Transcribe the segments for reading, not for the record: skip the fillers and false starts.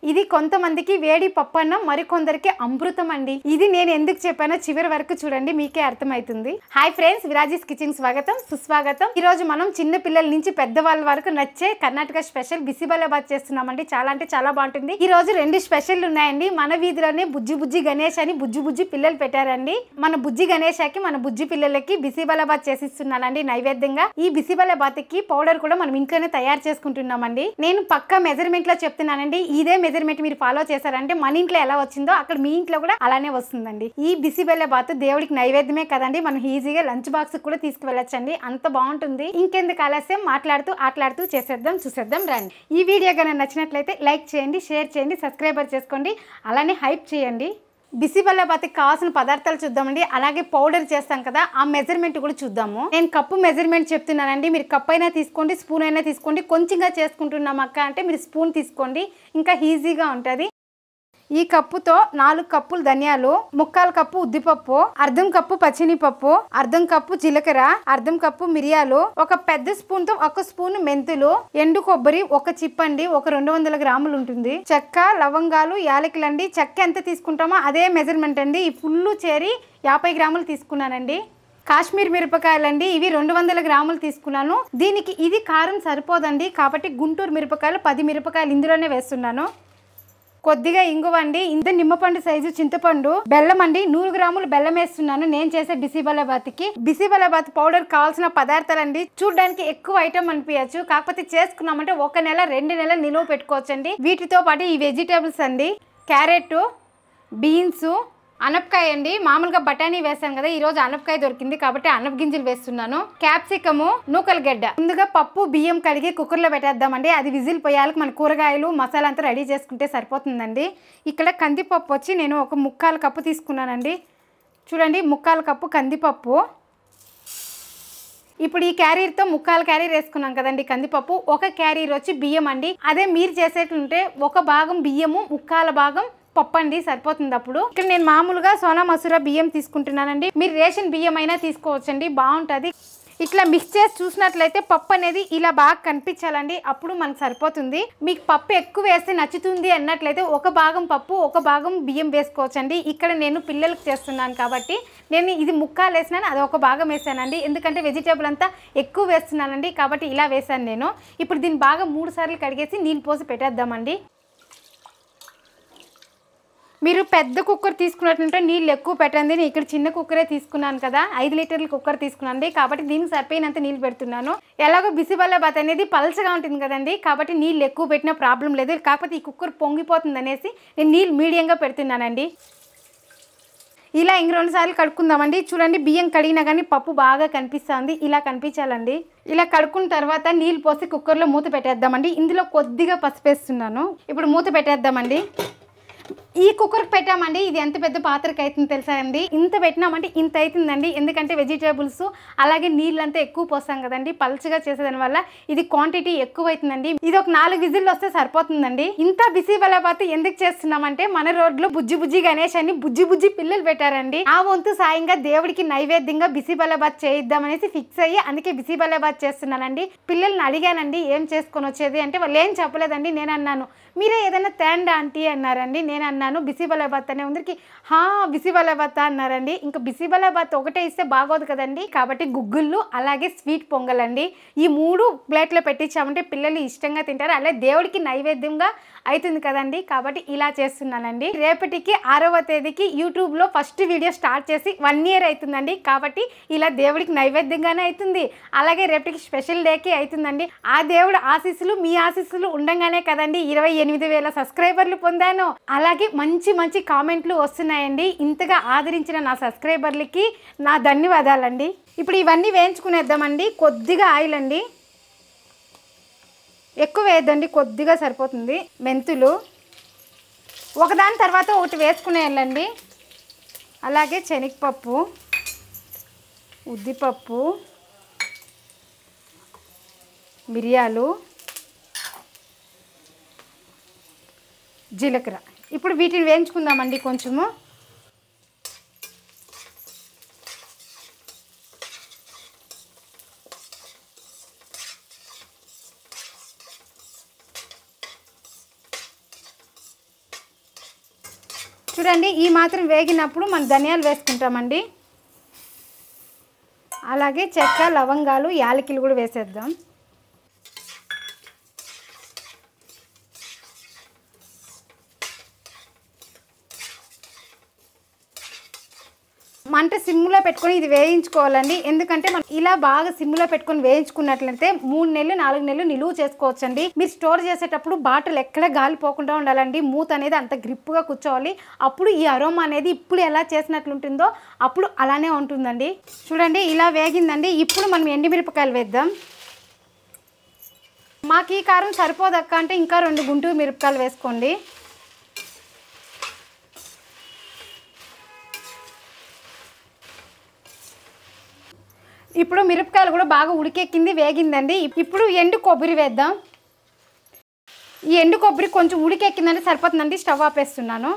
ఇది కొంతమందికి వేడి పప్పన్నం, మరికొందరికి అమృతం అండి. ఇది నేను ఎందుకు చెప్పానో చివరి వరకు చూడండి, మీకే అర్థమవుతుంది. హాయ్ ఫ్రెండ్స్, విరాజీస్ కిచెన్ స్వాగతం సుస్వాగతం. ఈ రోజు మనం చిన్న పిల్లల నుంచి పెద్దవాళ్ళ వరకు నచ్చే కర్ణాటక స్పెషల్ బిసిబెల్లాబాత్ చేస్తున్నామండి. చాలా అంటే చాలా బాగుంటుంది. ఈ రోజు 2 స్పెషల్ ఉన్నాయండి. మన వీధిలోనే బుజ్జి బుజ్జి గణేష్ అని బుజ్జి పిల్లలు పెట్టారండి. మన బుజ్జి గణేషకి మన బుజ్జి పిల్లలకి బిసిబెల్లాబాత్ చేసిస్తున్నానండి నైవేద్యంగా. ఈ బిసిబెల్లాబాత్ కి పౌడర్ కూడా మనం ఇంట్లోనే తయారు చేసుకుంటున్నామండి. నేను పక్కా మెజర్మెంట్ లో చెప్తున్నానండి. ఇదే మెజర్మెంట్ మీరు ఫాలో చేశారంటే మన ఇంట్లో ఎలా వచ్చిందో అక్కడ మీ ఇంట్లో కూడా అలానే వస్తుందండి. ఈ బిసిబెల్లాబాత్ దేవుడికి నైవేద్యమే కదండి, మనం ఈజీగా లంచ్ బాక్స్ కూడా తీసుకువెళ్ళొచ్చండి. అంత బాగుంటుంది. ఇంకెందుకు ఆలస్యం, ఆటలాడుతూ చేసేద్దాం, చూసేద్దాం రండి. ఈ వీడియో కనుక నచ్చినట్లయితే లైక్ చేయండి, షేర్ చేయండి, సబ్స్క్రైబర్ చేసుకోండి, అలానే హైప్ చేయండి. బిసిబెల్లాబాత్కి కావాల్సిన పదార్థాలు చూద్దామండి. అలాగే పౌడర్ చేస్తాం కదా, ఆ మెజర్మెంట్ కూడా చూద్దాము. నేను కప్పు మెజర్మెంట్ చెప్తున్నానండి. మీరు కప్ అయినా తీసుకోండి, స్పూన్ అయినా తీసుకోండి. కొంచెంగా చేసుకుంటున్నాం అక్క అంటే మీరు స్పూన్ తీసుకోండి, ఇంకా ఈజీగా ఉంటుంది. ఈ కప్పుతో 4 కప్పులు ధనియాలు, 1/4 కప్పు ఉద్దిపప్పు, 1/2 కప్పు పచ్చినిపప్పు, 1/2 కప్పు జీలకర్ర, 1/2 కప్పు మిరియాలు, ఒక పెద్ద స్పూన్ తో 1 స్పూన్ మెంతులు, ఎండు కొబ్బరి 1 చిప్ అండి, ఒక 200 గ్రాములు ఉంటుంది. చెక్క, లవంగాలు, యాలకులండి. చెక్క ఎంత తీసుకుంటామో అదే మెజర్మెంట్ అండి. ఈ ఫుల్ చేరి 50 గ్రాములు తీసుకున్నానండి. కాశ్మీర్ మిరపకాయలండి, ఇవి 200 గ్రాములు తీసుకున్నాను. దీనికి ఇది కారం సరిపోదండి, కాబట్టి గుంటూరు మిరపకాయలు 10 మిరపకాయలు ఇందులోనే వేస్తున్నాను. కొద్దిగా ఇంగువ అండి, ఇంత నిమ్మపండు సైజు చింతపండు, బెల్లం అండి, 100 గ్రాములు బెల్లం వేస్తున్నాను నేను చేసే బిసిబెల్లాబాత్కి. బిసిబెల్లాబాత్ పౌడర్ కావాల్సిన పదార్థాలండి. చూడడానికి ఎక్కువ ఐటమ్ అనిపించచ్చు, కాకపోతే చేసుకున్నామంటే 1 నెల 2 నెలలు నిలువ పెట్టుకోవచ్చండి. వీటితో పాటు ఈ వెజిటేబుల్స్ అండి, క్యారెట్, బీన్స్, అనపకాయ అండి. మామూలుగా బఠానీ వేసాను కదా, ఈ రోజు అనపకాయ దొరికింది కాబట్టి అనప గింజలు వేస్తున్నాను. క్యాప్సికము, నూకల గడ్డ. ముందుగా పప్పు బియ్యం కడిగి కుక్కర్లో పెట్టేద్దామండి. అది విజిల్ పోయాలకు మన కూరగాయలు మసాలా అంతా రెడీ చేసుకుంటే సరిపోతుందండి. ఇక్కడ కందిపప్పు వచ్చి నేను ఒక 1/4 కప్పు తీసుకున్నానండి. చూడండి, 1/4 కప్పు కందిపప్పు. ఇప్పుడు ఈ క్యారీర్తో 1/4 క్యారీర్ వేసుకున్నాం కదండి కందిపప్పు. 1 క్యారీర్ వచ్చి బియ్యం అండి. అదే మీరు చేసేట్లుంటే 1 భాగం బియ్యము, 1/4 భాగం పప్పు అండి, సరిపోతుంది. అప్పుడు ఇక్కడ నేను మామూలుగా సోనా మసూరా బియ్యం తీసుకుంటున్నానండి. మీరు రేషన్ బియ్యం అయినా తీసుకోవచ్చండి, బాగుంటుంది. ఇట్లా మిక్స్ చేసి చూసినట్లయితే పప్పు అనేది ఇలా బాగా కనిపించాలండి, అప్పుడు మనకు సరిపోతుంది. మీకు పప్పు ఎక్కువ వేస్తే నచ్చుతుంది అన్నట్లయితే 1 భాగం పప్పు 1 భాగం బియ్యం వేసుకోవచ్చండి. ఇక్కడ నేను పిల్లలకు చేస్తున్నాను కాబట్టి నేను ఇది 1/4 వేసినాను, అది 1 భాగం వేసానండి. ఎందుకంటే వెజిటేబుల్ అంతా ఎక్కువ వేస్తున్నానండి కాబట్టి ఇలా వేసాను నేను. ఇప్పుడు దీన్ని బాగా 3 సార్లు కడిగేసి నీళ్ళు పోసి పెట్టేద్దామండి. మీరు పెద్ద కుక్కర్ తీసుకున్నట్టుంటే నీళ్ళు ఎక్కువ పెట్టండి. నేను ఇక్కడ చిన్న కుక్కరే తీసుకున్నాను కదా, 5 లీటర్ల కుక్కర్ తీసుకున్నాను కాబట్టి దీనికి సరిపోయినంత నీళ్ళు పెడుతున్నాను. ఎలాగో బిసిబెల్లాబాత్ అనేది పలచగా ఉంటుంది కదండి, కాబట్టి నీళ్ళు ఎక్కువ పెట్టినా ప్రాబ్లం లేదు. కాకపోతే ఈ కుక్కర్ పొంగిపోతుంది అనేసి నేను నీళ్ళు మీడియంగా పెడుతున్నానండి. ఇలా ఇంక 2 సార్లు కడుక్కుందామండి. చూడండి, బియ్యం కడిగినా కానీ పప్పు బాగా కనిపిస్తుంది, ఇలా కనిపించాలండి. ఇలా కడుక్కున్న తర్వాత నీళ్ళు పోసి కుక్కర్లో మూత పెట్టేద్దామండి. ఇందులో కొద్దిగా పసుపు వేస్తున్నాను. ఇప్పుడు మూత పెట్టేద్దామండి. ఈ కుక్కర్కి పెట్టామండి, ఇది ఎంత పెద్ద పాత్రకి అవుతుంది తెలుసా అండి. ఇంత పెట్టినామంటే ఇంత అవుతుందండి, ఎందుకంటే వెజిటేబుల్స్ అలాగే నీళ్ళంతా ఎక్కువ పోస్తాం కదండి. పల్చగా చేసేదాని వల్ల ఇది క్వాంటిటీ ఎక్కువ అవుతుందండి. ఇది ఒక 4 విజిల్లు వస్తే సరిపోతుందండి. ఇంత బిసిబెల్లాబాత్ ఎందుకు చేస్తున్నామంటే మన రోడ్లో బుజ్జి గణేష్ అని బుజ్జి పిల్లలు పెట్టారండి. ఆ వంతు సాయంగా దేవుడికి నైవేద్యంగా బిసిబెల్లాబాత్ చేయిద్దామనేసి ఫిక్స్ అయ్యి అందుకే బిసిబెల్లాబాత్ చేస్తున్నానండి. పిల్లల్ని అడిగానండి ఏం చేసుకొని వచ్చేది అంటే వాళ్ళు ఏం చెప్పలేదండి. నేను అన్నాను మీరే ఏదైనా తేండా ఆంటీ అన్నారండి. నేను అన్నాను బిసిబెల్లాబాత్ అనే అందరికి బిసిబెల్లాబాత్ అన్నారండి. ఇంకా బిసిబెల్లాబాత్ ఒకటే ఇస్తే బాగోదు కదండి, కాబట్టి గుగ్గుళ్ళు అలాగే స్వీట్ పొంగల్ అండి, ఈ 3 ప్లేట్లో పెట్టించామంటే పిల్లలు ఇష్టంగా తింటారు. అలాగే దేవుడికి నైవేద్యంగా అవుతుంది కదండి, కాబట్టి ఇలా చేస్తున్నానండి. రేపటికి 6వ తేదీకి యూట్యూబ్లో ఫస్ట్ వీడియో స్టార్ట్ చేసి 1 ఇయర్ అవుతుందండి. కాబట్టి ఇలా దేవుడికి నైవేద్యంగానే అవుతుంది, అలాగే రేపటికి స్పెషల్ డేకి అవుతుందండి. ఆ దేవుడు ఆశీస్సులు మీ ఆశీస్సులు ఉండగానే కదండి 28,000 సబ్స్క్రైబర్లు పొందాను. అలాగే మంచి కామెంట్లు వస్తున్నాయండి. ఇంతగా ఆదరించిన నా సబ్స్క్రైబర్లకి నా ధన్యవాదాలండి. ఇప్పుడు ఇవన్నీ వేయించుకునేద్దామండి. కొద్దిగా ఆయిల్ అండి, ఎక్కువ వేయద్దండి, కొద్దిగా సరిపోతుంది. మెంతులు ఒకదాని తర్వాత ఒకటి వేసుకునేయాలండి. అలాగే శనగపప్పు, ఉద్దిపప్పు, మిరియాలు, జీలకర్ర. ఇప్పుడు వీటిని వేయించుకుందామండి కొంచెము. చూడండి ఈ మాత్రం వేగినప్పుడు మనం ధనియాలు వేసుకుంటామండి. అలాగే చెక్క, లవంగాలు, యాలకులు కూడా వేసేద్దాం. మంట సిమ్లో పెట్టుకొని ఇది వేయించుకోవాలండి. ఎందుకంటే మనం ఇలా బాగా సిమ్లో పెట్టుకొని వేయించుకున్నట్లయితే 3 నెలలు 4 నెలలు నిలువ చేసుకోవచ్చండి. మీరు స్టోర్ చేసేటప్పుడు బాటిల్ ఎక్కడ గాలిపోకుండా ఉండాలండి. మూత అనేది అంత గ్రిప్గా కూర్చోవాలి. అప్పుడు ఈ అరోమా అనేది ఇప్పుడు ఎలా చేసినట్లుంటుందో అప్పుడు అలానే ఉంటుందండి. చూడండి ఇలా వేగిందండి. ఇప్పుడు మనం ఎండుమిరపకాయలు వేద్దాం. మాకు ఈ కారం సరిపోదక్క అంటే ఇంకా 2 గుంటూరు మిరపకాయలు వేసుకోండి. ఇప్పుడు మిరపకాయలు కూడా బాగా ఉడికెక్కింది, వేగిందండి. ఇప్పుడు ఎండు కొబ్బరి వేద్దాం. ఈ ఎండు కొబ్బరి కొంచెం ఉడికెక్కిందంటే సరిపోతుందండి. స్టవ్ ఆపేస్తున్నాను.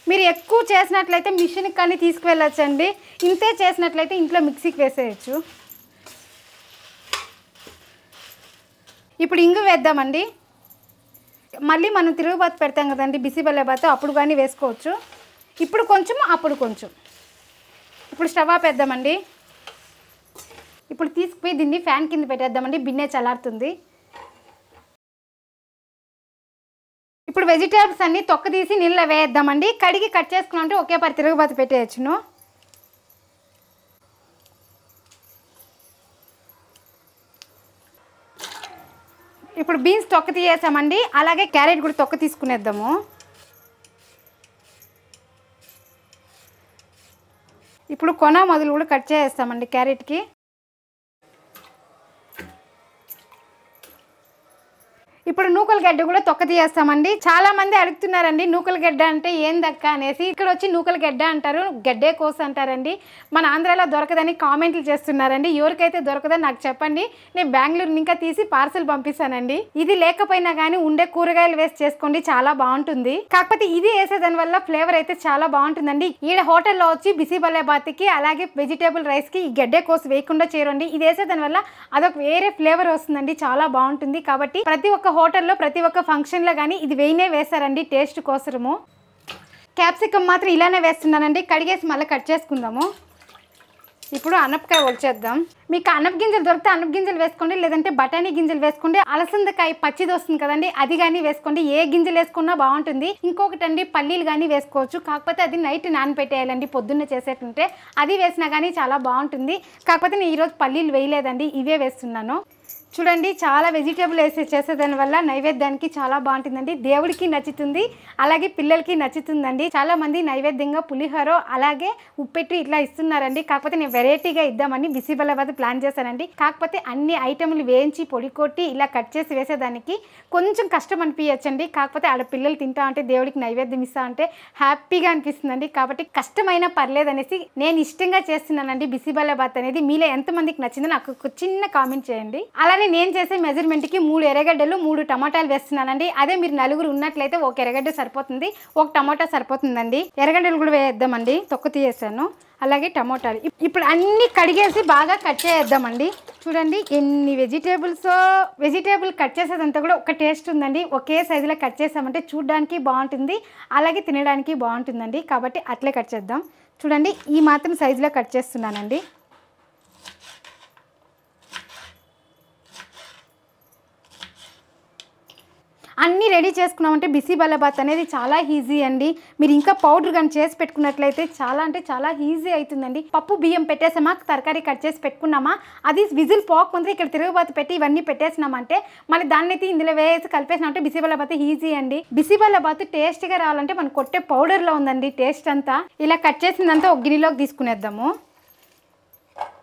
మీరు ఎక్కువ చేసినట్లయితే మిషన్కి కానీ తీసుకువెళ్ళొచ్చండి. ఇంతే చేసినట్లయితే ఇంట్లో మిక్సీకి వేసేయచ్చు. ఇప్పుడు ఇంగు వేద్దామండి. మళ్ళీ మనం తిరుగుబాతు పెడతాం కదండి, బిసిబెల్లబాతు, అప్పుడు కానీ వేసుకోవచ్చు. ఇప్పుడు కొంచెం అప్పుడు కొంచెం. ఇప్పుడు స్టవ్ ఆపేద్దామండి. ఇప్పుడు తీసుకుపోయి దీన్ని ఫ్యాన్ కింద పెట్టేద్దామండి. బిన్నె చల్లారుతుంది. ఇప్పుడు వెజిటేబుల్స్ అన్నీ తొక్క తీసి నీళ్ళలో వేద్దామండి. కడిగి కట్ చేసుకున్నామంటే ఒకేసారి తిరుగుబాతు పెట్టేయచ్చును. ఇప్పుడు బీన్స్ తొక్క తీసేసామండి. అలాగే క్యారెట్ కూడా తొక్క తీసుకునేద్దాము. ఇప్పుడు కొన మొదలు కూడా కట్ చేస్తామండి క్యారెట్కి. ఇప్పుడు నూకల గడ్డ కూడా తొక్క తీయేస్తామండి. చాలా మంది అడుగుతున్నారండి నూకల గడ్డ అంటే ఏందక్క అనేసి. ఇక్కడ వచ్చి నూకల గడ్డ అంటారు, గడ్డే కోస అంటారండి. మన ఆంధ్రాలో దొరకదని కామెంట్లు చేస్తున్నారండి. ఎవరికైతే దొరకదో నాకు చెప్పండి, నేను బెంగళూరు ఇంకా తీసి పార్సల్ పంపిస్తానండి. ఇది లేకపోయినా కానీ ఉండే కూరగాయలు వేసి చేసుకోండి, చాలా బాగుంటుంది. కాకపోతే ఇది వేసేదాని వల్ల ఫ్లేవర్ అయితే చాలా బాగుంటుందండి. ఈడ హోటల్లో వచ్చి బిసిబెల్లబాత్కి అలాగే వెజిటేబుల్ రైస్కి ఈ గడ్డే కోస వేయకుండా చేరండి. ఇది వేసేదాని వల్ల అదొక వేరే ఫ్లేవర్ వస్తుందండి, చాలా బాగుంటుంది. కాబట్టి ప్రతి ఒక్క హోటల్లో ప్రతి ఒక్క ఫంక్షన్లో కానీ ఇది వేస్తారండి టేస్ట్ కోసము. క్యాప్సికమ్ మాత్రం ఇలానే వేస్తున్నానండి. కడిగేసి మళ్ళీ కట్ చేసుకుందాము. ఇప్పుడు అనపకాయ ఒలిచేద్దాం. మీకు అనప గింజలు దొరికితే అనప గింజలు వేసుకోండి, లేదంటే బఠానీ గింజలు వేసుకోండి. అలసందకాయ పచ్చిది వస్తుంది కదండి, అది కానీ వేసుకోండి. ఏ గింజలు వేసుకున్నా బాగుంటుంది. ఇంకొకటి అండి పల్లీలు కానీ వేసుకోవచ్చు. కాకపోతే అది నైట్ నానబెట్టేయాలండి పొద్దున్నే చేసేటుంటే. అది వేసినా కానీ చాలా బాగుంటుంది. కాకపోతే నేను ఈరోజు పల్లీలు వేయలేదండి, ఇవే వేస్తున్నాను. చూడండి చాలా వెజిటేబుల్ వేసి చేసేదాని వల్ల నైవేద్యానికి చాలా బాగుంటుందండి. దేవుడికి నచ్చుతుంది, అలాగే పిల్లలకి నచ్చుతుందండి. చాలా మంది నైవేద్యంగా పులిహోర అలాగే ఉప్పెట్టి ఇట్లా ఇస్తున్నారండి. కాకపోతే నేను వెరైటీగా ఇద్దామని బిసిబెల్లబాత్ ప్లాన్ చేశానండి. కాకపోతే అన్ని ఐటెంలు వేయించి పొడి కొట్టి ఇలా కట్ చేసి వేసేదానికి కొంచెం కష్టం అనిపించచ్చండి. కాకపోతే ఆడ పిల్లలు తింటా అంటే దేవుడికి నైవేద్యం ఇస్తా అంటే హ్యాపీగా అనిపిస్తుందండి. కాబట్టి కష్టమైనా పర్లేదు అనేసి నేను ఇష్టంగా చేస్తున్నానండి బిసిబెల్లబాత్ అనేది. మీలో ఎంతమందికి నచ్చిందో నాకు ఒక చిన్న కామెంట్ చేయండి. అలానే నేను చేసే మెజర్మెంట్కి 3 ఎర్రగడ్డలు 3 టమాటాలు వేస్తున్నానండి. అదే మీరు 4 ఉన్నట్లయితే 1 ఎర్రగడ్డ సరిపోతుంది, 1 టమాటా సరిపోతుందండి. ఎర్రగడ్డలు కూడా వేద్దామండి, తొక్క తీసేసాను. అలాగే టమాటాలు ఇప్పుడు అన్ని కడిగేసి బాగా కట్ చేద్దామండి. చూడండి ఎన్ని వెజిటేబుల్ కట్ చేసేదంతా కూడా ఒక టేస్ట్ ఉందండి. ఒకే సైజులో కట్ చేసామంటే చూడడానికి బాగుంటుంది, అలాగే తినడానికి బాగుంటుందండి. కాబట్టి అట్లే కట్ చేద్దాం. చూడండి ఈ మాత్రం సైజులో కట్ చేస్తున్నానండి. అన్నీ రెడీ చేసుకున్నామంటే బిసిబెల్లబాత్ అనేది చాలా ఈజీ అండి. మీరు ఇంకా పౌడర్ కానీ చేసి పెట్టుకున్నట్లయితే చాలా అంటే చాలా ఈజీ అవుతుందండి. పప్పు బియ్యం పెట్టేసామా, తరకారీ కట్ చేసి పెట్టుకున్నామా, అది విజిల్ పోకముందు ఇక్కడ తిరుగుబాతు పెట్టి ఇవన్నీ పెట్టేసినామంటే మళ్ళీ దాన్ని అయితే ఇందులో వేసి కలిపేసినామంటే బిసిబెల్లబాత్ ఈజీ అండి. బిసిబెల్లబాత్ టేస్ట్గా రావాలంటే మనం కొట్టే పౌడర్లో ఉందండి టేస్ట్ అంతా. ఇలా కట్ చేసిందంతా ఒక గిన్నెలోకి తీసుకునేద్దాము.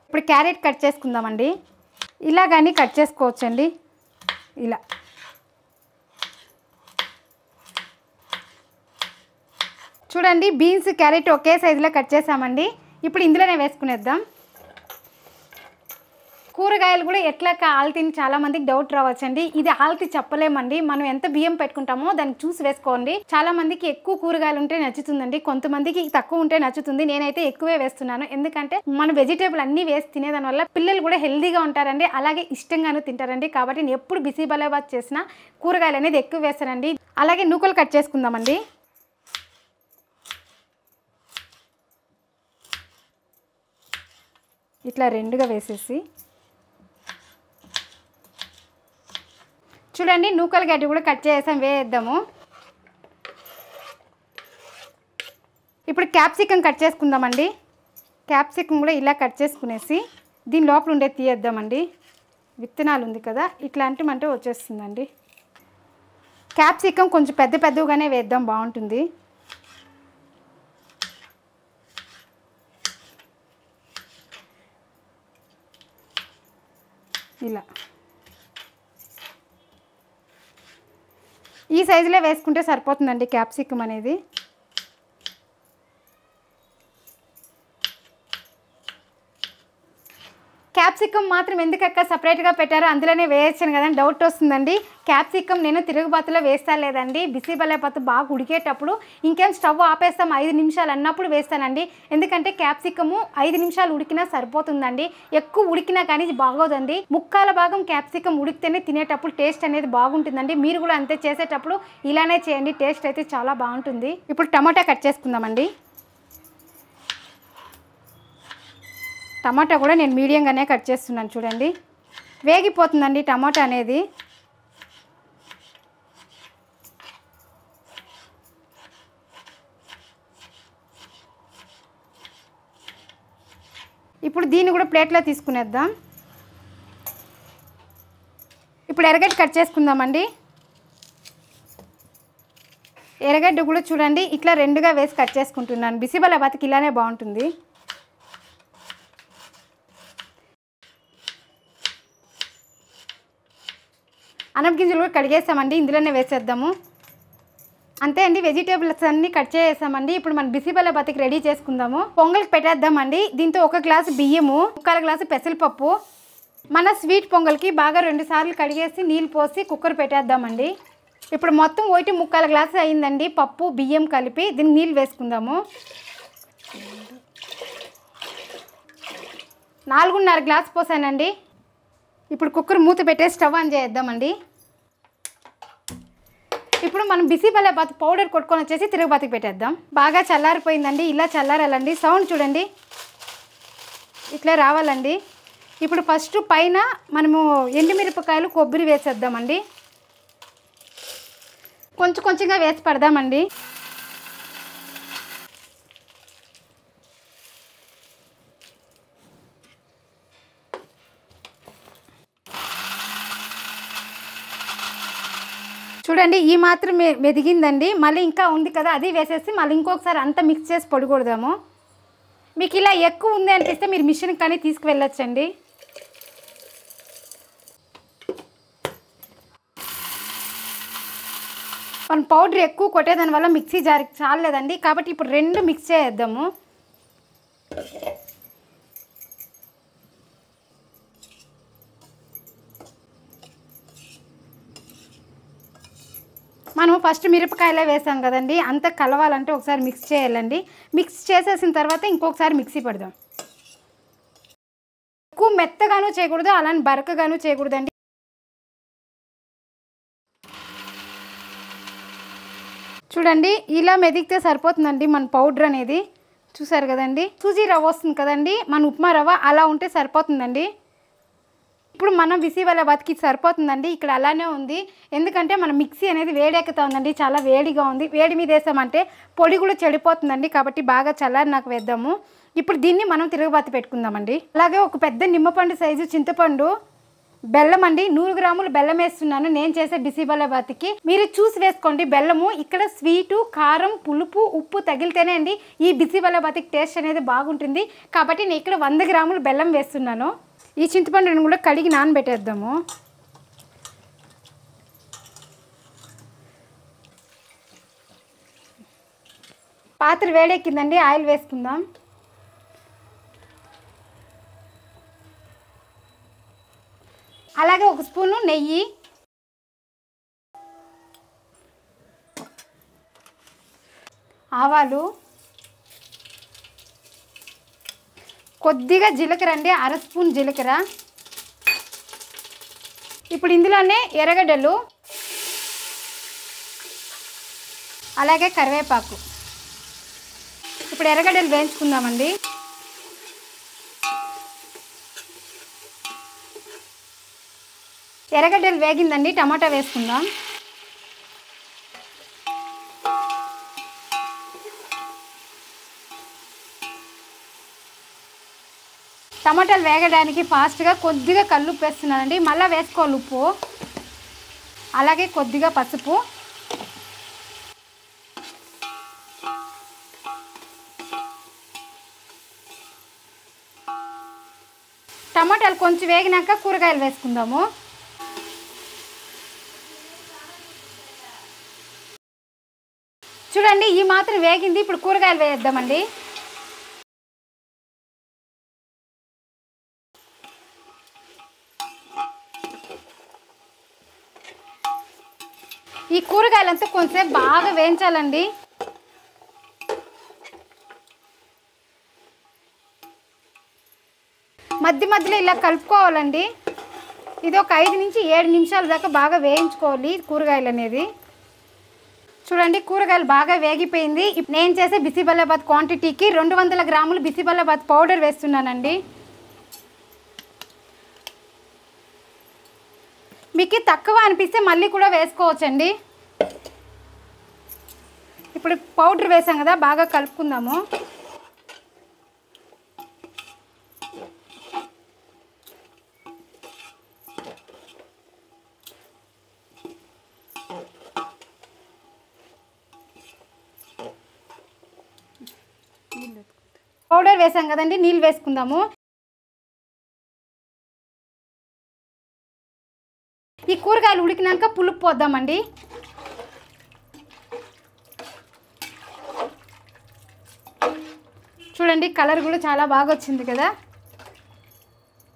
ఇప్పుడు క్యారెట్ కట్ చేసుకుందామండి. ఇలా కానీ కట్ చేసుకోవచ్చండి. ఇలా చూడండి బీన్స్ క్యారెట్ ఒకే సైజులో కట్ చేసామండి. ఇప్పుడు ఇందులోనే వేసుకునేద్దాం. కూరగాయలు కూడా ఎట్లా ఆల్తీని చాలా మందికి డౌట్ రావచ్చండి. ఇది ఆల్తీ చెప్పలేమండి. మనం ఎంత బియ్యం పెట్టుకుంటామో దాన్ని చూసి వేసుకోండి. చాలా మందికి ఎక్కువ కూరగాయలు ఉంటే నచ్చుతుందండి, కొంతమందికి తక్కువ ఉంటే నచ్చుతుంది. నేనైతే ఎక్కువే వేస్తున్నాను, ఎందుకంటే మనం వెజిటేబుల్ అన్ని వేసి తినేదాని వల్ల పిల్లలు కూడా హెల్దీగా ఉంటారండి, అలాగే ఇష్టంగాను తింటారండి. కాబట్టి నేను ఎప్పుడు బిసిబెల్లాబాత్ చేసినా కూరగాయలు అనేది ఎక్కువ వేస్తానండి. అలాగే నూకలు కట్ చేసుకుందామండి. ఇట్లా రెండుగా వేసేసి చూడండి, నూకల గడ్డి కూడా కట్ చేసాం, వేద్దాము. ఇప్పుడు క్యాప్సికం కట్ చేసుకుందామండి. క్యాప్సికం కూడా ఇలా కట్ చేసుకునేసి దీని లోపల ఉండే తీయేద్దామండి. విత్తనాలు ఉంది కదా, ఇట్లాంటివంటే వచ్చేస్తుందండి. క్యాప్సికం కొంచెం పెద్ద పెద్దగానే వేద్దాం, బాగుంటుంది. ఇలా ఈ సైజులో వేసుకుంటే సరిపోతుందండి క్యాప్సికం అనేది. క్యాప్సికం మాత్రం ఎందుకక్క సపరేట్గా పెట్టారో అందులోనే వేయచ్చాను కదండి డౌట్ వస్తుందండి. క్యాప్సికం నేను తిరుగుబాతులో వేస్తా లేదండి, బిసిబెల్లాబాత్ బాగా ఉడికేటప్పుడు ఇంకేం స్టవ్ ఆపేస్తాం 5 నిమిషాలు అన్నప్పుడు వేస్తానండి. ఎందుకంటే క్యాప్సికము 5 నిమిషాలు ఉడికినా సరిపోతుందండి, ఎక్కువ ఉడికినా కానీ బాగోదండి. ముక్కాల భాగం క్యాప్సికం ఉడికితేనే తినేటప్పుడు టేస్ట్ అనేది బాగుంటుందండి. మీరు కూడా అంతే చేసేటప్పుడు ఇలానే చేయండి, టేస్ట్ అయితే చాలా బాగుంటుంది. ఇప్పుడు టమాటా కట్ చేసుకుందామండి. టమాటా కూడా నేను మీడియంగానే కట్ చేస్తున్నాను చూడండి, వేగిపోతుందండి టమాటా అనేది. ఇప్పుడు దీన్ని కూడా ప్లేట్లో తీసుకునేద్దాం. ఇప్పుడు ఎర్రగడ్డ కట్ చేసుకుందామండి. ఎర్రగడ్డ కూడా చూడండి ఇట్లా రెండుగా వేసి కట్ చేసుకుంటున్నాను, బిసిబెల్లాబాత్కి ఇలానే బాగుంటుంది. అనపగింజలు కూడా కడిగేసామండి, ఇందులోనే వేసేద్దాము. అంతే అండి, వెజిటేబుల్స్ అన్నీ కట్ చేసేసామండి. ఇప్పుడు మనం బిసిబెల్లాబాత్కి రెడీ చేసుకుందాము. పొంగల్కి పెట్టేద్దామండి. దీంతో 1 గ్లాసు బియ్యము, 1/4 గ్లాసు పెసరపప్పు. మన స్వీట్ పొంగల్కి బాగా 2 సార్లు కడిగేసి నీళ్ళు పోసి కుక్కర్ పెట్టేద్దామండి. ఇప్పుడు మొత్తం 1/4 గ్లాసు అయిందండి పప్పు బియ్యం కలిపి. దీనికి నీళ్ళు వేసుకుందాము. 4.5 గ్లాసు పోసానండి. ఇప్పుడు కుక్కర్ మూత పెట్టేసి స్టవ్ ఆన్ చేద్దామండి. ఇప్పుడు మనం బిసిబెల్లాబాత్ పౌడర్ కొట్టుకొని వచ్చేసి తిరుగుబాతికి పెట్టేద్దాం. బాగా చల్లారిపోయిందండి, ఇలా చల్లారాలండి. సౌండ్ చూడండి ఇట్లా రావాలండి. ఇప్పుడు ఫస్ట్ పైన మనము ఎండుమిరపకాయలు కొబ్బరి వేసేద్దామండి. కొంచెం కొంచెంగా వేసి పడదామండి. చూడండి ఈ మాత్రం మెదిగిందండి. మళ్ళీ ఇంకా ఉంది కదా, అది వేసేసి మళ్ళీ ఇంకొకసారి అంతా మిక్స్ చేసి పొడిగొడదాము. మీకు ఇలా ఎక్కువ ఉంది అనిపిస్తే మీరు మిషన్ కానీ తీసుకువెళ్ళొచ్చండి. మనం పౌడర్ ఎక్కువ కొట్టేదాని వల్ల మిక్సీ జారికి చాలేదండి, కాబట్టి ఇప్పుడు 2 మిక్స్ చేద్దాము. మనం ఫస్ట్ మిరపకాయలే వేసాం కదండి, అంత కలవాలంటే ఒకసారి మిక్స్ చేయాలండి. మిక్స్ చేసేసిన తర్వాత ఇంకొకసారి మిక్సీ పడదాం. ఎక్కువ మెత్తగాను చేయకూడదు, అలానే బరకగాను చేయకూడదండి. చూడండి ఇలా మెదిగితే సరిపోతుందండి మన పౌడర్ అనేది. చూసారు కదండి, సూజీ రవ్వ వస్తుంది కదండి, మన ఉప్మా రవ్వ, అలా ఉంటే సరిపోతుందండి. ఇప్పుడు మనం బిసిబెల్లాబాత్కి సరిపోతుందండి. ఇక్కడ అలానే ఉంది, ఎందుకంటే మన మిక్సీ అనేది వేడెక్కుతా ఉందండి, చాలా వేడిగా ఉంది. వేడి మీద వేసామంటే పొడి కూడా చెడిపోతుందండి, కాబట్టి బాగా చల్లారి నాకు వేద్దాము. ఇప్పుడు దీన్ని మనం తిరుగుబాతి పెట్టుకుందామండి. అలాగే ఒక పెద్ద నిమ్మపండు సైజు చింతపండు, బెల్లం అండి, 100 గ్రాములు బెల్లం వేస్తున్నాను నేను చేసే బిసిబెల్లాబాత్కి. మీరు చూసి వేసుకోండి బెల్లము. ఇక్కడ స్వీటు, కారం, పులుపు, ఉప్పు తగిలితేనే అండి ఈ బిసిబెల్లాబాత్కి టేస్ట్ అనేది బాగుంటుంది. కాబట్టి నేను ఇక్కడ 100 గ్రాములు బెల్లం వేస్తున్నాను. ఈ చింతపండుని కూడా కడిగి నానబెట్టేద్దాము. పాత్ర వేడెక్కిందండి, ఆయిల్ వేసుకుందాం. నెయ్యి, ఆవాలు, కొద్దిగా జీలకర్ర అండి, 1/2 స్పూన్ జీలకర్ర. ఇప్పుడు ఇందులోనే ఎర్రగడ్డలు, అలాగే కరివేపాకు. ఇప్పుడు ఎర్రగడ్డలు వేయించుకుందామండి. ఎర్రగడ్డలు వేగిందండి, టమాటా వేసుకుందాం. టమాటాలు వేగడానికి ఫాస్ట్గా కొద్దిగా కల్లుప్పు వేస్తున్నానండి. మళ్ళీ వేసుకోవాలి ఉప్పు, అలాగే కొద్దిగా పసుపు. టమాటాలు కొంచెం వేగినాక కూరగాయలు వేసుకుందాము. చూడండి ఈ మాత్రం వేగింది. ఇప్పుడు కూరగాయలు వేద్దామండి. ఈ కూరగాయలంతా కొంచెంసేపు బాగా వేయించాలండి. మధ్య మధ్యలో ఇలా కలుపుకోవాలండి. ఇది ఒక 5 నుంచి 7 నిమిషాల దాకా బాగా వేయించుకోవాలి కూరగాయలు అనేది. చూడండి కూరగాయలు బాగా వేగిపోయింది. నేను చేసే బిసిబెల్లాబాద్ క్వాంటిటీకి 200 గ్రాములు బిసిబెల్లాబాద్ పౌడర్ వేస్తున్నానండి. మీకు తక్కువ అనిపిస్తే మళ్ళీ కూడా వేసుకోవచ్చండి. ఇప్పుడు పౌడర్ వేసాం కదా, బాగా కలుపుకుందాము. పౌడర్ వేసాం కదండి, నీళ్ళు వేసుకుందాము. ఈ కూరగాయలు ఉడికినాక పులుపు పోద్దామండి. చూడండి కలర్ కూడా చాలా బాగా వచ్చింది కదా.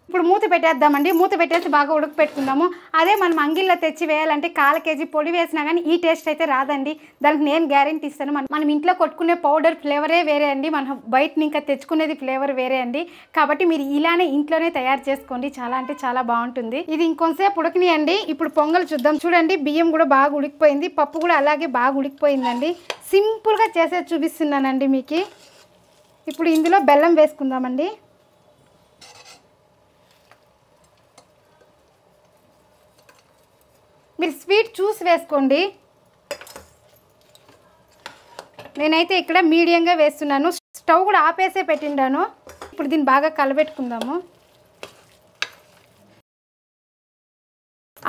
ఇప్పుడు మూత పెట్టేద్దామండి. మూత పెట్టేసి బాగా ఉడకపెట్టుకుందాము. అదే మనం అంగిల్లో తెచ్చి వేయాలంటే 1/4 కేజీ పొడి వేసినా కానీ ఈ టేస్ట్ అయితే రాదండి. దానికి నేను గ్యారెంటీ ఇస్తాను. మనం ఇంట్లో కొట్టుకునే పౌడర్ ఫ్లేవరే వేరే అండి, మనం బయట ఇంకా తెచ్చుకునేది ఫ్లేవర్ వేరే అండి. కాబట్టి మీరు ఇలానే ఇంట్లోనే తయారు చేసుకోండి, చాలా అంటే చాలా బాగుంటుంది. ఇది ఇంకొంతసేపు ఉడకనియండి. ఇప్పుడు పొంగల్ చూద్దాం. చూడండి బియ్యం కూడా బాగా ఉడికిపోయింది, పప్పు కూడా అలాగే బాగా ఉడికిపోయిందండి. సింపుల్గా చేసేది చూపిస్తున్నానండి మీకు. ఇప్పుడు ఇందులో బెల్లం వేసుకుందామండి. మీరు స్వీట్ చూసి వేసుకోండి. నేనైతే ఇక్కడ మీడియంగా వేస్తున్నాను. స్టవ్ కూడా ఆపేసే పెట్టిండాను. ఇప్పుడు దీన్ని బాగా కలబెట్టుకుందాము.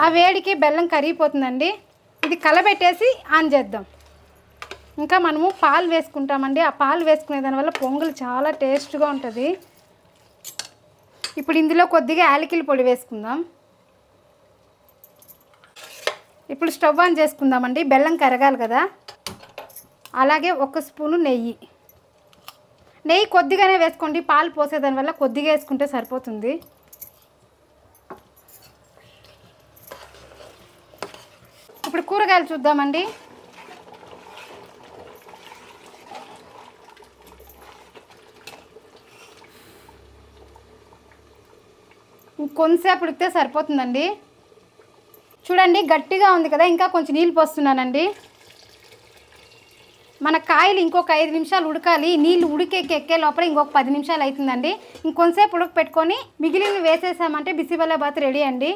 ఆ వేడికి బెల్లం కరిగిపోతుందండి. ఇది కలబెట్టేసి ఆన్ చేద్దాం. ఇంకా మనము పాలు వేసుకుంటామండి. ఆ పాలు వేసుకునే దానివల్ల పొంగల్ చాలా టేస్ట్గా ఉంటుంది. ఇప్పుడు ఇందులో కొద్దిగా యాలకుల పొడి వేసుకుందాం. ఇప్పుడు స్టవ్ ఆన్ చేసుకుందామండి. బెల్లం కరగాలి కదా. అలాగే 1 స్పూను నెయ్యి. నెయ్యి కొద్దిగానే వేసుకోండి, పాలు పోసేదాని వల్ల కొద్దిగా వేసుకుంటే సరిపోతుంది. ఇప్పుడు కూరగాయలు చూద్దామండి. ఇంకొంతసేపు ఉడికితే సరిపోతుందండి. చూడండి గట్టిగా ఉంది కదా, ఇంకా కొంచెం నీళ్ళు పోస్తున్నానండి. మన కాయలు ఇంకొక 5 నిమిషాలు ఉడకాలి. నీళ్ళు ఎక్కే లోపల ఇంకొక 10 నిమిషాలు అవుతుందండి. ఇంకొంతసేపు ఉడక పెట్టుకొని మిగిలిన వేసేసామంటే బిసిబెల్లాబాత్ రెడీ అండి.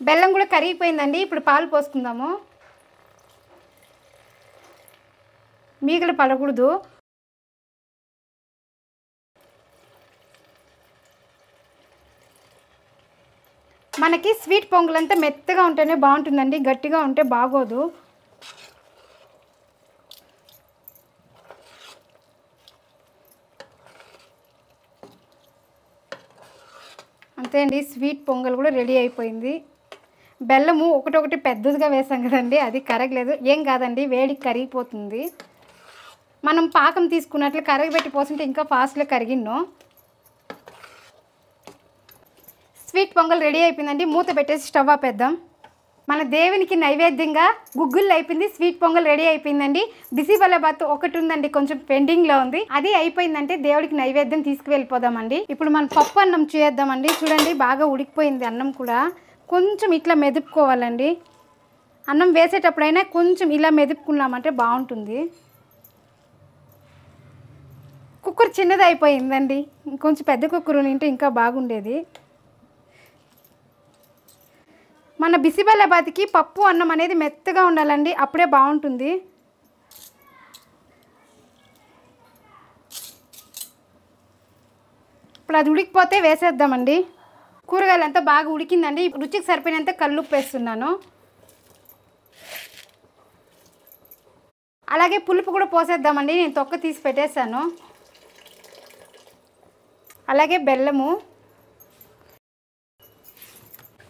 బెల్లం కూడా కరిగిపోయిందండి. ఇప్పుడు పాలు పోసుకుందాము. మీగలు పడకూడదు. మనకి స్వీట్ పొంగలంతా మెత్తగా ఉంటేనే బాగుంటుందండి, గట్టిగా ఉంటే బాగోదు. అంతే అండి, స్వీట్ పొంగల్ కూడా రెడీ అయిపోయింది. బెల్లము ఒకటొకటి పెద్దదిగా వేసాం కదండి, అది కరగలేదు. ఏం కాదండి, వేడికి కరిగిపోతుంది. మనం పాకం తీసుకున్నట్లు కరగబెట్టి పోస్తుంటే ఇంకా ఫాస్ట్గా కరిగిన్నో. స్వీట్ పొంగల్ రెడీ అయిపోయిందండి. మూత పెట్టేసి స్టవ్ ఆపేద్దాం. మన దేవునికి నైవేద్యంగా గుగ్గుళ్ళు అయిపోయింది, స్వీట్ పొంగల్ రెడీ అయిపోయిందండి. బిసిబెల్లబాత్ ఒకటి ఉందండి, కొంచెం పెండింగ్లో ఉంది. అది అయిపోయిందంటే దేవుడికి నైవేద్యం తీసుకువెళ్ళిపోదామండి. ఇప్పుడు మనం పప్పు అన్నం చేద్దామండి. చూడండి బాగా ఉడికిపోయింది అన్నం కూడా. కొంచెం ఇట్లా మెదుపుకోవాలండి. అన్నం వేసేటప్పుడైనా కొంచెం ఇలా మెదుపుకున్నామంటే బాగుంటుంది. కుక్కర్ చిన్నది అయిపోయిందండి, కొంచెం పెద్ద కుక్కర్ ఉంటే ఇంకా బాగుండేది. మన బిసిబెల్లబాత్కి పప్పు అన్నం అనేది మెత్తగా ఉండాలండి, అప్పుడే బాగుంటుంది. ఇప్పుడు అది ఉడికిపోతే వేసేద్దామండి. కూరగాయలు అంతా బాగా ఉడికిందండి. రుచికి సరిపోయినంత కల్లుప్పు వేస్తున్నాను. అలాగే పులుపు కూడా పోసేద్దామండి. నేను తొక్క తీసి పెట్టేశాను. అలాగే బెల్లము.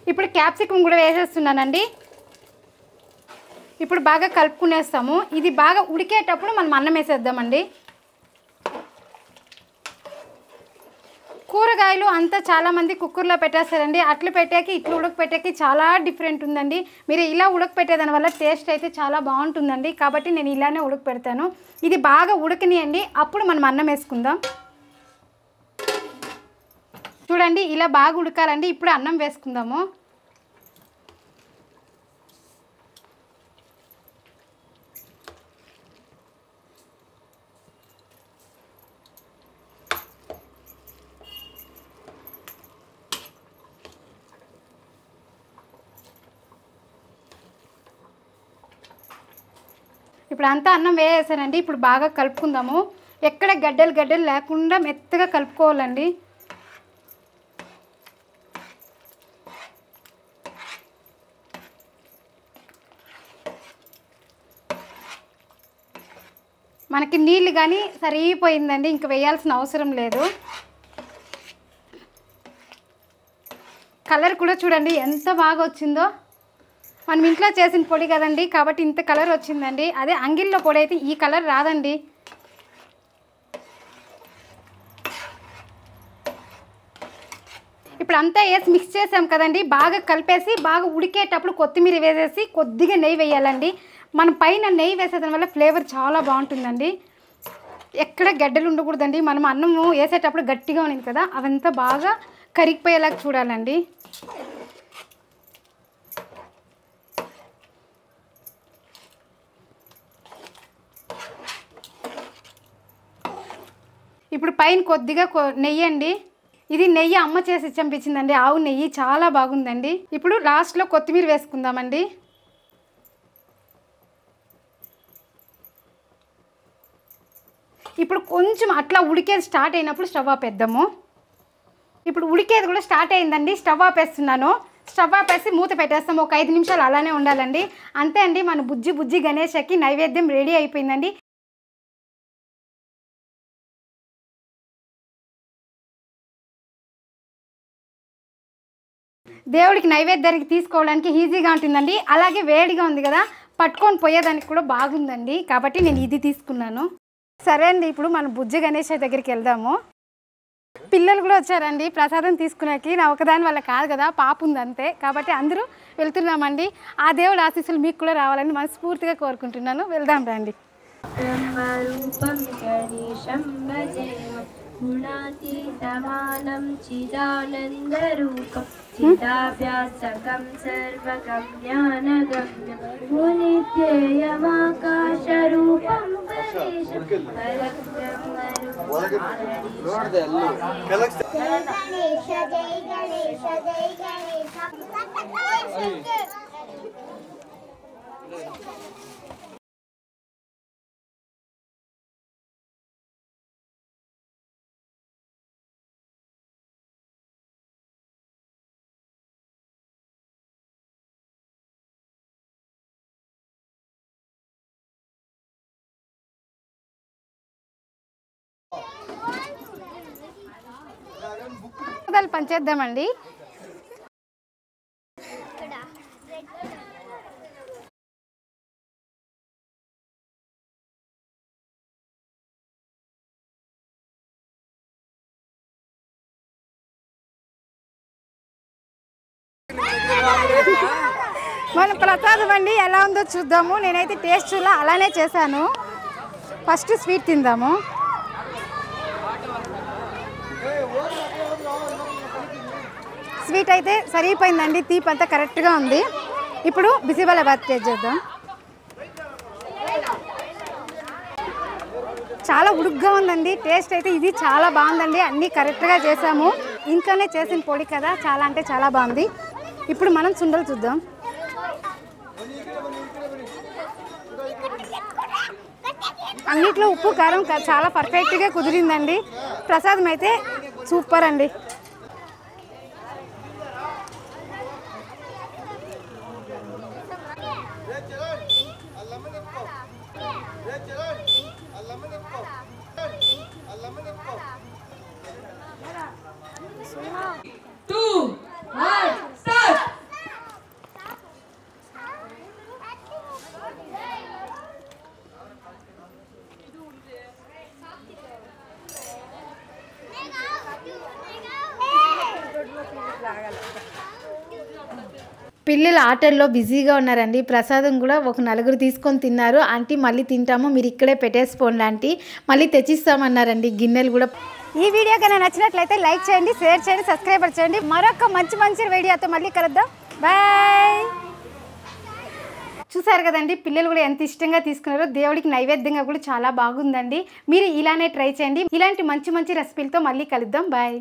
ఇప్పుడు క్యాప్సికమ్ కూడా వేసేస్తున్నానండి. ఇప్పుడు బాగా కలుపుకునేస్తాము. ఇది బాగా ఉడికేటప్పుడు మనం అన్నం వేసేద్దామండి. కూరగాయలు అంతా చాలామంది కుక్కర్లో పెట్టేస్తారండి. అట్లు పెట్టాకి ఇట్లు ఉడకపెట్టాకి చాలా డిఫరెంట్ ఉందండి. మీరు ఇలా ఉడకపెట్టేదాని వల్ల టేస్ట్ అయితే చాలా బాగుంటుందండి. కాబట్టి నేను ఇలానే ఉడకపెడతాను. ఇది బాగా ఉడకనియండి, అప్పుడు మనం అన్నం వేసుకుందాం. చూడండి ఇలా బాగా ఉడకాలండి. ఇప్పుడు అన్నం వేసుకుందాము. ఇప్పుడు అంతా అన్నం వేసేసానండి. ఇప్పుడు బాగా కలుపుకుందాము. ఎక్కడ గడ్డలు గడ్డలు లేకుండా మెత్తగా కలుపుకోవాలండి. మనకి నీళ్ళు కానీ సరిపోయిందండి, ఇంక వేయాల్సిన అవసరం లేదు. కలర్ కూడా చూడండి ఎంత బాగా వచ్చిందో. మనం ఇంట్లో చేసిన పొడి కదండి, కాబట్టి ఇంత కలర్ వచ్చిందండి. అదే అంగిల్లో పొడి అయితే ఈ కలర్ రాదండి. ఇప్పుడు అంతా వేసి మిక్స్ చేసాం కదండి, బాగా కలిపేసి బాగా ఉడికేటప్పుడు కొత్తిమీర వేసేసి కొద్దిగా నెయ్యి వేయాలండి. మనం పైన నెయ్యి వేసేదాని వల్ల ఫ్లేవర్ చాలా బాగుంటుందండి. ఎక్కడ గడ్డలు ఉండకూడదండి. మనం అన్నము వేసేటప్పుడు గట్టిగా ఉన్నది కదా, అవంతా బాగా కరిగిపోయేలాగా చూడాలండి. ఇప్పుడు పైన కొద్దిగా నెయ్యి అండి. ఇది నెయ్యి అమ్మ చేసి చంపించిందండి, ఆవు నెయ్యి చాలా బాగుందండి. ఇప్పుడు లాస్ట్లో కొత్తిమీర వేసుకుందామండి. ఇప్పుడు కొంచెం అట్లా ఉడికేది స్టార్ట్ అయినప్పుడు స్టవ్ ఆపేద్దాము. ఇప్పుడు ఉడికేది కూడా స్టార్ట్ అయిందండి. స్టవ్ ఆపేస్తున్నాను. స్టవ్ ఆపేసి మూత పెట్టేస్తాము. ఒక 5 నిమిషాలు అలానే ఉండాలండి. అంతే అండి, మన బుజ్జి బుజ్జి గణేషకి నైవేద్యం రెడీ అయిపోయిందండి. దేవుడికి నైవేద్యానికి తీసుకోవడానికి ఈజీగా ఉంటుందండి. అలాగే వేడిగా ఉంది కదా, పట్టుకొని పోయేదానికి కూడా బాగుందండి. కాబట్టి నేను ఇది తీసుకున్నాను. సరే అండి, ఇప్పుడు మన బుజ్జి గణేష్ దగ్గరికి వెళ్దాము. పిల్లలు కూడా వచ్చారండి ప్రసాదం తీసుకునేకి. నా ఒకదాని వల్ల కాదు కదా, పాప ఉంది అంతే. కాబట్టి అందరూ వెళ్తున్నామండి. ఆ దేవుడి ఆశీస్సులు మీకు కూడా రావాలని మనస్ఫూర్తిగా కోరుకుంటున్నాను. వెళ్దాం రండి. गुणातीतमानं चिदानन्दरूपं चिदाभ्यासकं सर्वगम्यानगम्यं मुनित्येयमाकाशरूपं परेशं परब्रह्मरूपं जय गणेश जय गणेश जय गणेश। పంచేద్దామండి. మన ప్రసాదం అండి ఎలా ఉందో చూద్దాము. నేనైతే టేస్ట్ చూలా అలానే చేశాను. ఫస్ట్ స్వీట్ తిందాము. స్వీట్ అయితే సరిపోయిందండి, తీపి అంతా కరెక్ట్గా ఉంది. ఇప్పుడు బిసిబెల్లబాత్ టేస్ట్ చేద్దాం. చాలా ఉడుగ్గా ఉందండి. టేస్ట్ అయితే ఇది చాలా బాగుందండి. అన్నీ కరెక్ట్గా చేసాము. ఇంట్లోనే చేసిన పొడి కదా, చాలా అంటే చాలా బాగుంది. ఇప్పుడు మనం సుండలు చూద్దాం. అన్నిట్లో ఉప్పు కారం చాలా పర్ఫెక్ట్గా కుదిరిందండి. ప్రసాదం అయితే సూపర్ అండి. పిల్లలు ఆటల్లో బిజీగా ఉన్నారండి. ప్రసాదం కూడా ఒక నలుగురు తీసుకొని తిన్నారు. ఆంటీ మళ్ళీ తింటాము, మీరు ఇక్కడే పెట్టేసిపోండి ఆంటీ, మళ్ళీ తెచ్చిస్తామన్నారండి గిన్నెలు కూడా. ఈ వీడియో కన్నా నచ్చినట్లయితే లైక్ చేయండి, షేర్ చేయండి, సబ్స్క్రైబర్ చేయండి. మరొక మంచి వీడియోతో మళ్ళీ కలుద్దాం. బాయ్. చూసారు కదండి, పిల్లలు కూడా ఎంత ఇష్టంగా తీసుకున్నారో. దేవుడికి నైవేద్యంగా కూడా చాలా బాగుందండి. మీరు ఇలానే ట్రై చేయండి. ఇలాంటి మంచి రెసిపీలతో మళ్ళీ కలుద్దాం. బాయ్.